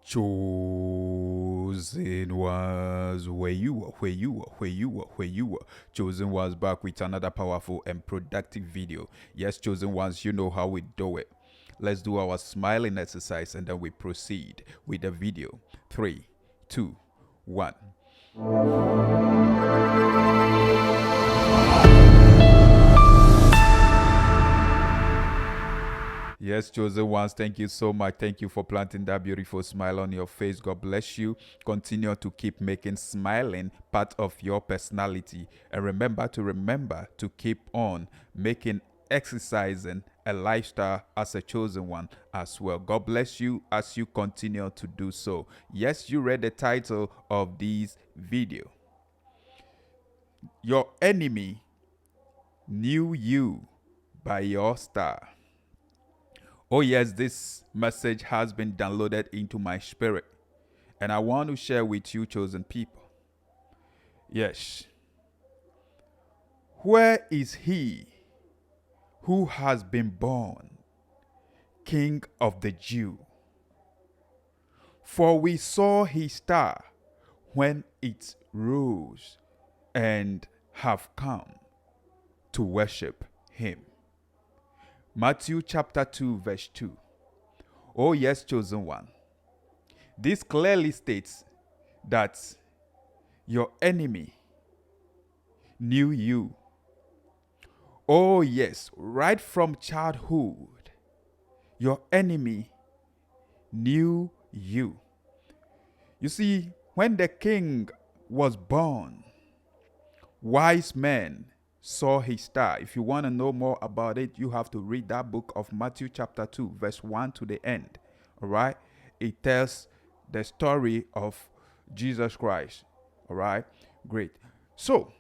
Chosen was where you were, where you were, where you were, where you were. Chosen was back with another powerful and productive video. Yes, chosen ones, you know how we do it. Let's do our smiling exercise and then we proceed with the video. 3, 2, 1. Yes, chosen ones, thank you so much. Thank you for planting that beautiful smile on your face. God bless you. Continue to keep making smiling part of your personality. And remember to keep on making exercising a lifestyle as a chosen one as well. God bless you as you continue to do so. Yes, you read the title of this video. Your enemy knew you by your star. Oh, yes, this message has been downloaded into my spirit, and I want to share with you, chosen people. Yes. Where is he who has been born King of the Jew? For we saw his star when it rose and have come to worship him. Matthew chapter 2, verse 2. Oh, yes, chosen one. This clearly states that your enemy knew you. Oh, yes, right from childhood, your enemy knew you. You see, when the king was born, wise men saw his star. If you want to know more about it, you have to read that book of Matthew chapter 2, verse 1 to the end. All right? It tells the story of Jesus Christ. All right? Great. So,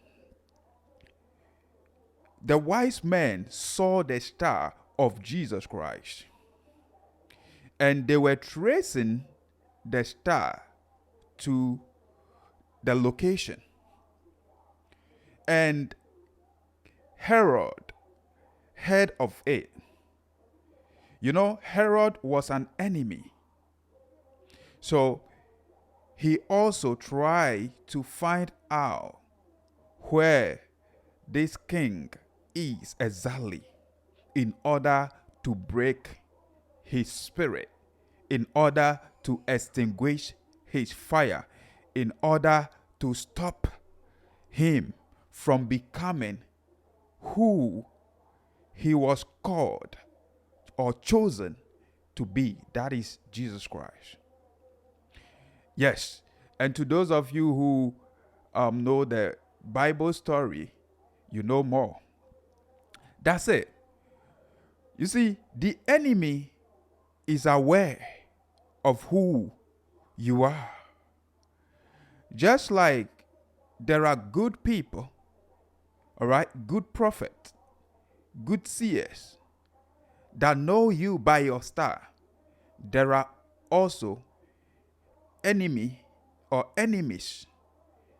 the wise men saw the star of Jesus Christ, and they were tracing the star to the location. And Herod heard of it. You know, Herod was an enemy. So he also tried to find out where this king is exactly in order to break his spirit, in order to extinguish his fire, in order to stop him from becoming who he was called or chosen to be. That is Jesus Christ. Yes. And to those of you who know the Bible story, you know more. That's it. You see, the enemy is aware of who you are. Just like there are good people, all right, good prophets, good seers that know you by your star, there are also enemy or enemies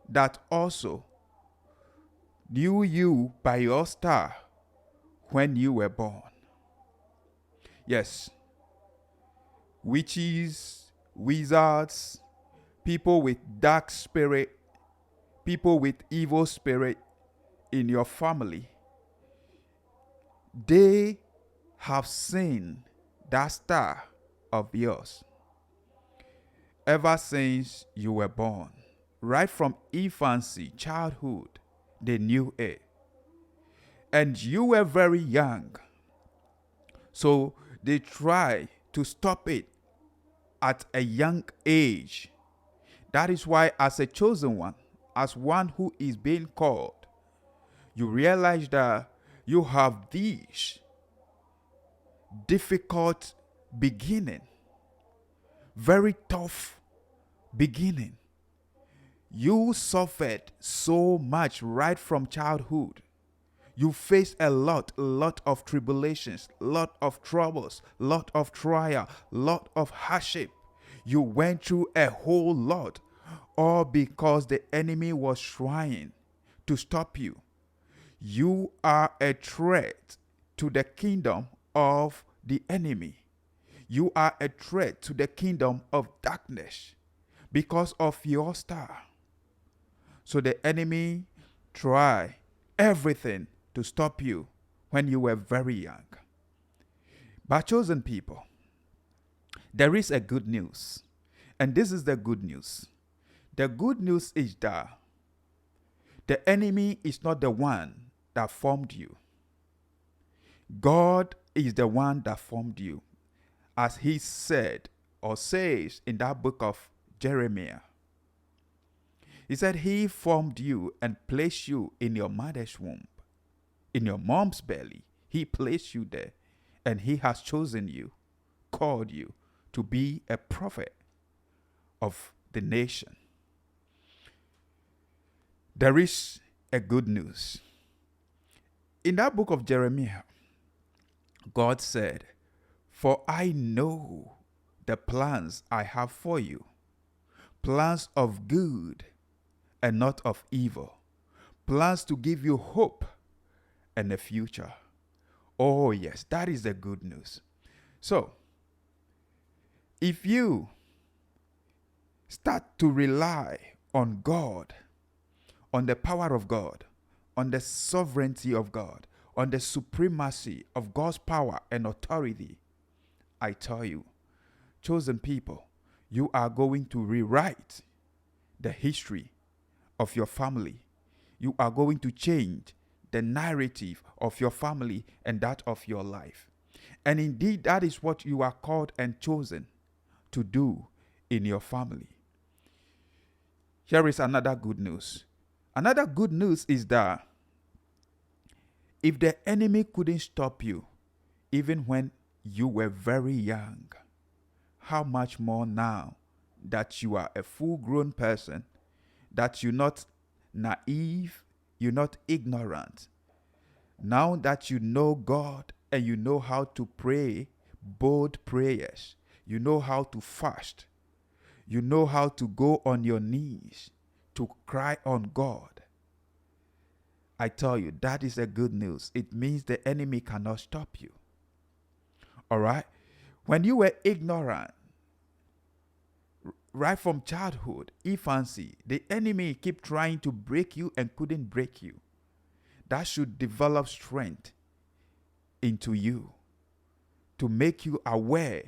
that also knew you by your star when you were born. Yes, witches, wizards, people with dark spirit, people with evil spirit in your family, they have seen that star of yours ever since you were born. Right from infancy, childhood, they knew it. And you were very young. So they try to stop it at a young age. That is why, as a chosen one, as one who is being called, you realize that you have this difficult beginning, very tough beginning. You suffered so much right from childhood. You faced a lot of tribulations, lot of troubles, lot of trial, lot of hardship. You went through a whole lot, all because the enemy was trying to stop you. You are a threat to the kingdom of the enemy. You are a threat to the kingdom of darkness because of your star. So the enemy tried everything to stop you when you were very young. But chosen people, there is a good news. And this is the good news. The good news is that the enemy is not the one that formed you. God is the one that formed you. As he said or says in that book of Jeremiah. He said he formed you and placed you in your mother's womb. In your mom's belly, he placed you there. And he has chosen you, called you to be a prophet of the nation. There is a good news. In that book of Jeremiah, God said, "For I know the plans I have for you, plans of good and not of evil, plans to give you hope and a future." Oh yes, that is the good news. So, if you start to rely on God, on the power of God, on the sovereignty of God, on the supremacy of God's power and authority, I tell you, chosen people, you are going to rewrite the history of your family. You are going to change the narrative of your family and that of your life. And indeed, that is what you are called and chosen to do in your family. Here is another good news. Another good news is that if the enemy couldn't stop you, even when you were very young, how much more now that you are a full-grown person, that you're not naive, you're not ignorant. Now that you know God and you know how to pray bold prayers, you know how to fast, you know how to go on your knees to cry on God. I tell you, that is a good news. It means the enemy cannot stop you. All right? When you were ignorant, right from childhood, infancy, the enemy kept trying to break you and couldn't break you. That should develop strength into you to make you aware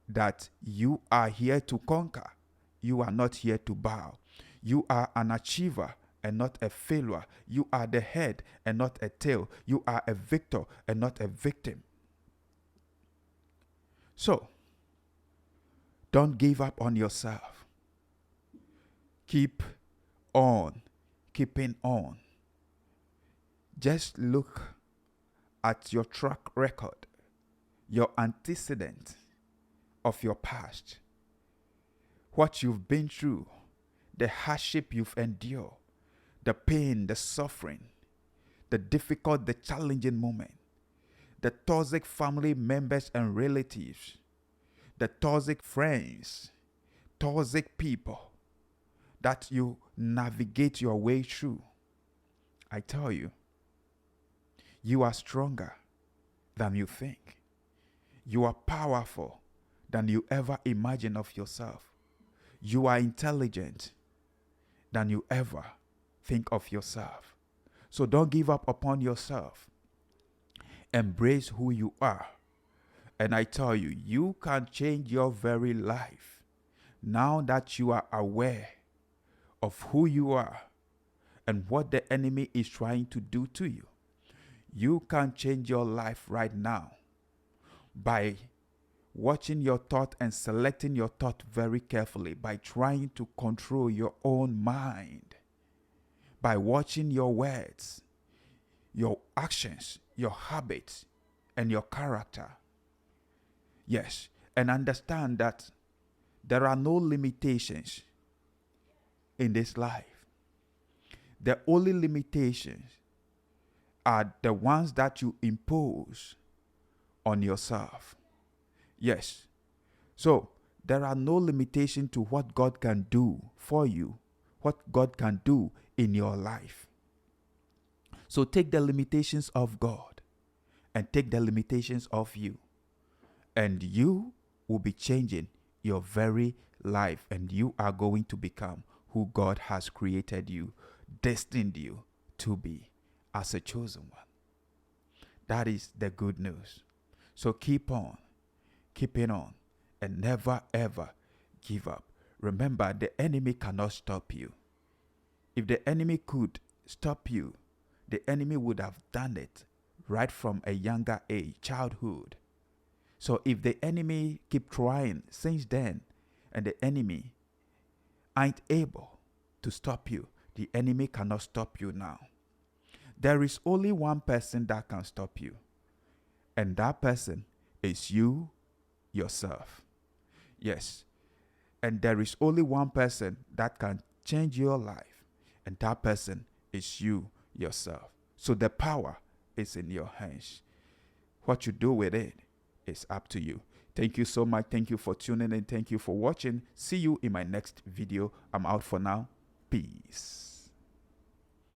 that you are here to conquer. You are not here to bow. You are an achiever and not a failure. You are the head and not a tail. You are a victor and not a victim. So, don't give up on yourself. Keep on, keeping on. Just look at your track record, your antecedent of your past, what you've been through, the hardship you've endured, the pain, the suffering, the difficult, the challenging moment, the toxic family members and relatives, the toxic friends, toxic people that you navigate your way through. I tell you, you are stronger than you think. You are powerful than you ever imagine of yourself. You are intelligent than you ever think of yourself. So don't give up upon yourself. Embrace who you are. And I tell you, you can change your very life now that you are aware of who you are and what the enemy is trying to do to you. You can change your life right now by watching your thought and selecting your thought very carefully, by trying to control your own mind, by watching your words, your actions, your habits, and your character. Yes, and understand that there are no limitations in this life. The only limitations are the ones that you impose on yourself. Yes. So there are no limitations to what God can do for you, what God can do in your life. So take the limitations of God and take the limitations of you, and you will be changing your very life, and you are going to become who God has created you, destined you to be as a chosen one. That is the good news. So keep on, keeping on, and never ever give up. Remember, the enemy cannot stop you. If the enemy could stop you, the enemy would have done it right from a younger age, childhood. So if the enemy keep trying since then, and the enemy ain't able to stop you, the enemy cannot stop you now. There is only one person that can stop you, and that person is you yourself. Yes. And there is only one person that can change your life, and that person is you yourself. So the power is in your hands. What you do with it is up to you. Thank you so much. Thank you for tuning in. Thank you for watching. See you in my next video. I'm out for now. Peace.